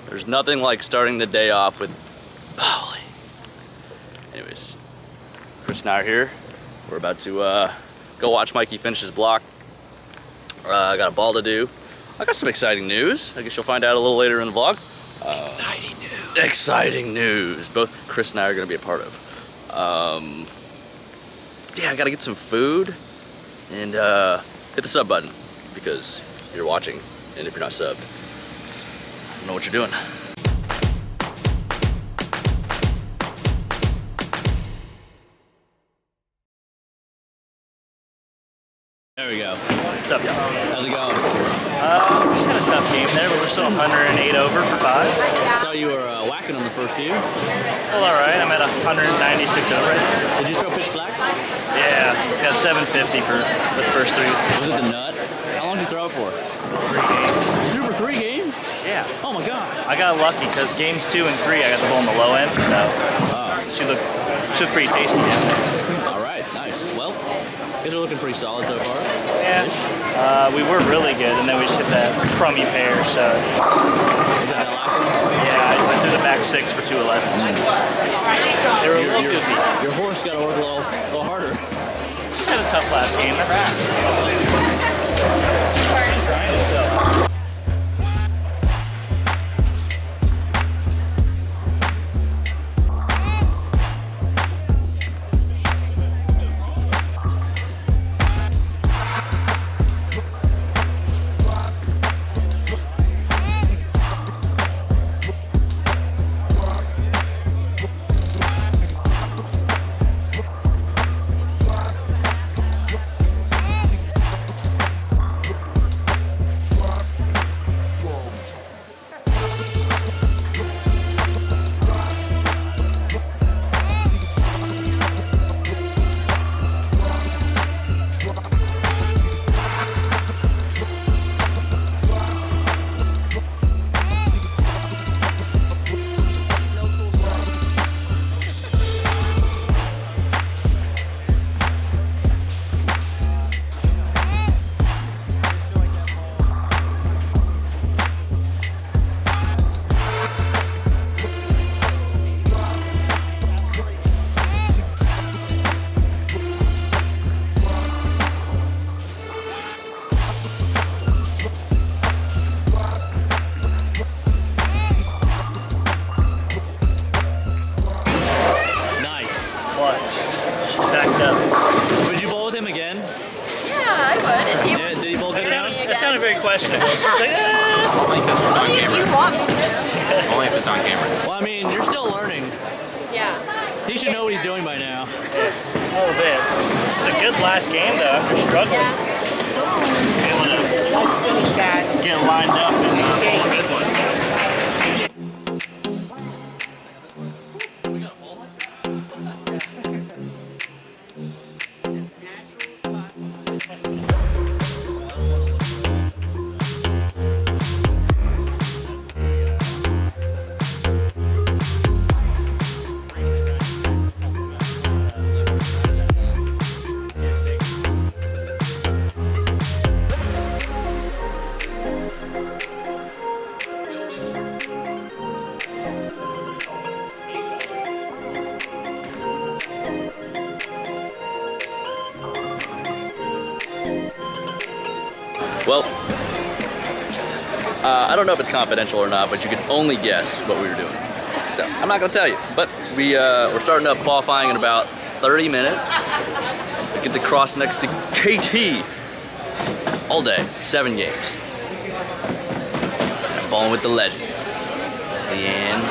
There's nothing like starting the day off with bowling. Anyways, Chris and I are here. We're about to go watch Mikey finish his block. I got a ball to do. I got some exciting news. I guess you'll find out a little later in the vlog. Exciting news. Exciting news. Both Chris and I are gonna be a part of. Yeah, I gotta get some food and hit the sub button because you're watching, and if you're not subbed, I don't know what you're doing. There we go. What's up, y'all? How's it going? We just had a tough game there, but we're still 108 over for 5. Saw you were whacking on the first few. Well, all right. I'm at 196 over right now. Did you throw pitch black? Yeah, got 750 for the first 3. Was it the nut? How long did you throw it for? 3 games. You threw for 3 games? Yeah. Oh my god. I got lucky because games 2 and 3, I got the ball on the low end, so should look pretty tasty down there. All right, nice. Well, you guys are looking pretty solid so far. Yeah. We were really good, and then we just hit that crummy pair, so. Was that last one? Yeah, I threw the back 6 for 211. They were a little goofy. Your horse got to work a little harder. We had a tough last game, that's all. Sacked up. Would you bowl with him again? Yeah, I would. If you Did he bowl good down? That sounded very questionable. So it's like, Only because it's on only if camera. you want me to. Only if it's on camera. Well, I mean, you're still learning. Yeah. He should know what he's doing by now. a little bit. It's a good last game though. After struggling, be able to get lined up and pull a good one. Well, I don't know if it's confidential or not, but you can only guess what we were doing. So, I'm not gonna tell you, but we're starting up qualifying in about 30 minutes. We get to cross next to KT all day, 7 games. I'm falling with the legend, Leanne.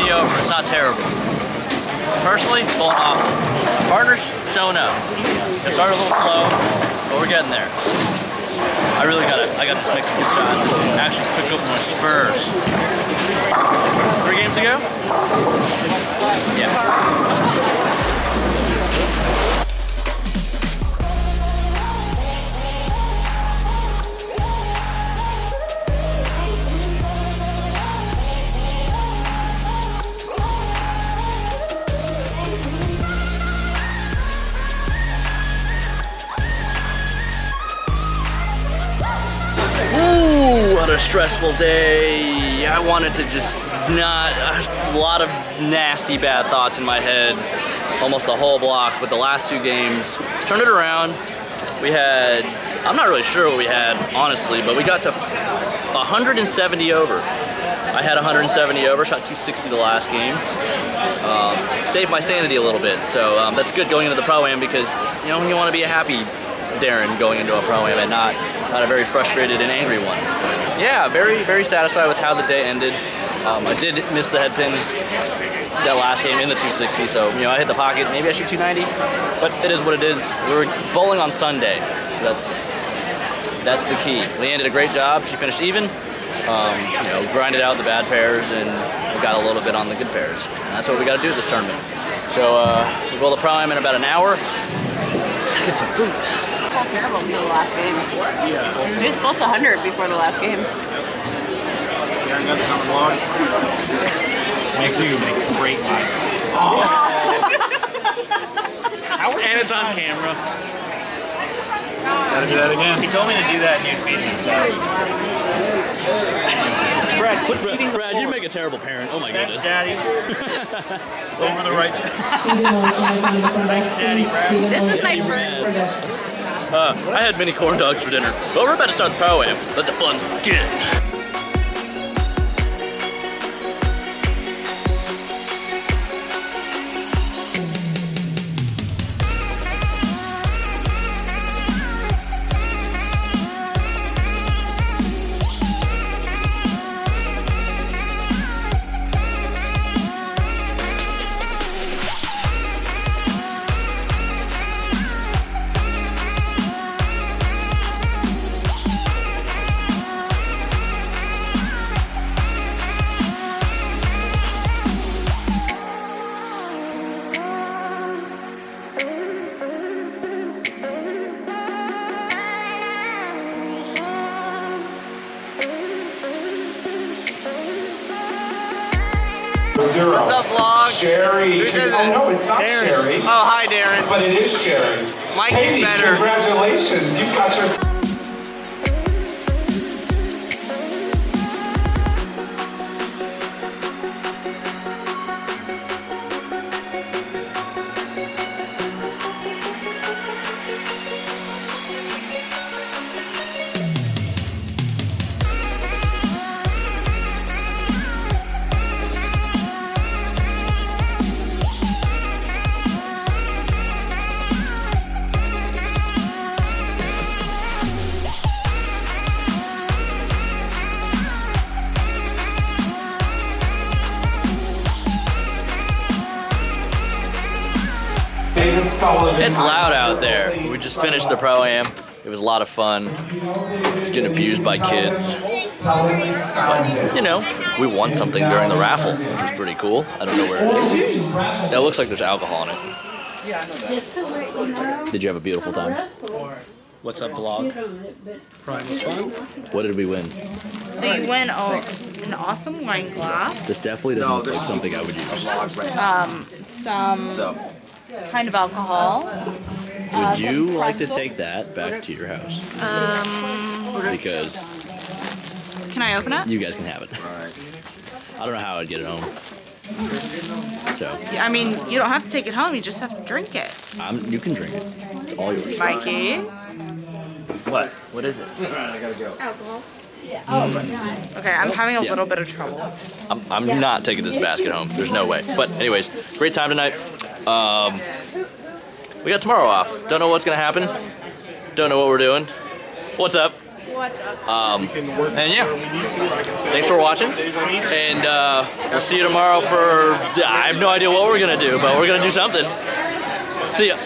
mediocre. It's not terrible. Personally, going awful. Partners showing up. It started a little slow, but we're getting there. I gotta just make some good shots and actually pick up my Spurs. 3 games ago? Yeah. What a stressful day. I wanted to just a lot of nasty bad thoughts in my head almost the whole block, but the last 2 games turned it around. We had, I'm not really sure what we had, honestly, but we got to 170 over. I had 170 over, shot 260 the last game. Saved my sanity a little bit, so that's good going into the Pro-Am because, you know, you want to be a happy Darren going into a Pro-Am and not a very frustrated and angry one. So, yeah, very, very satisfied with how the day ended. I did miss the head pin that last game in the 260, so, you know, I hit the pocket. Maybe I shoot 290, but it is what it is. We were bowling on Sunday, so that's the key. Leanne did a great job. She finished even. You know, grinded out the bad pairs and we got a little bit on the good pairs. And that's what we got to do this tournament. So we'll go to the Pro-Am in about an hour. Get some food. Felt terrible before the last game. Yeah. He was close to 100 before the last game. Darren got this on the vlog. Makes you a great live. And it's on camera. Gotta do that again. He told me to do that and you'd feed me, so. Brad, quit feeding. Brad, you make a terrible parent. Oh my goodness. Daddy. Over the right. Thanks, Daddy, Brad. This is my first. I had mini corn dogs for dinner. Well, we're about to start the Pro-Am. Let the fun begin. What's up, vlog? Sherry. Who's this? Oh no, it's not Darren. Sherry. Oh, hi, Darren. But it is Sherry. Mikey's Katie, better. Congratulations. You've got your... It's loud out there. We just finished the Pro-Am. It was a lot of fun. It's getting abused by kids. But, you know, we won something during the raffle, which was pretty cool. I don't know where it is. It looks like there's alcohol in it. Did you have a beautiful time? What's up, vlog? What did we win? So you win an awesome wine glass, This definitely doesn't look like something I would use. some kind of alcohol. Would you some like to pretzels. take that back to your house? Because Can I open it? you guys can have it. I don't know how I'd get it home. So, I mean, you don't have to take it home. You just have to drink it. you can drink it. It's all yours. Mikey. What? What is it? Alcohol. Okay, I'm having a little bit of trouble. I'm not taking this basket home. There's no way. But anyways, great time tonight. We got tomorrow off. Don't know what's gonna happen. Don't know what we're doing. What's up? And yeah, thanks for watching, and we'll see you tomorrow for, I have no idea what we're gonna do, but we're gonna do something. See ya.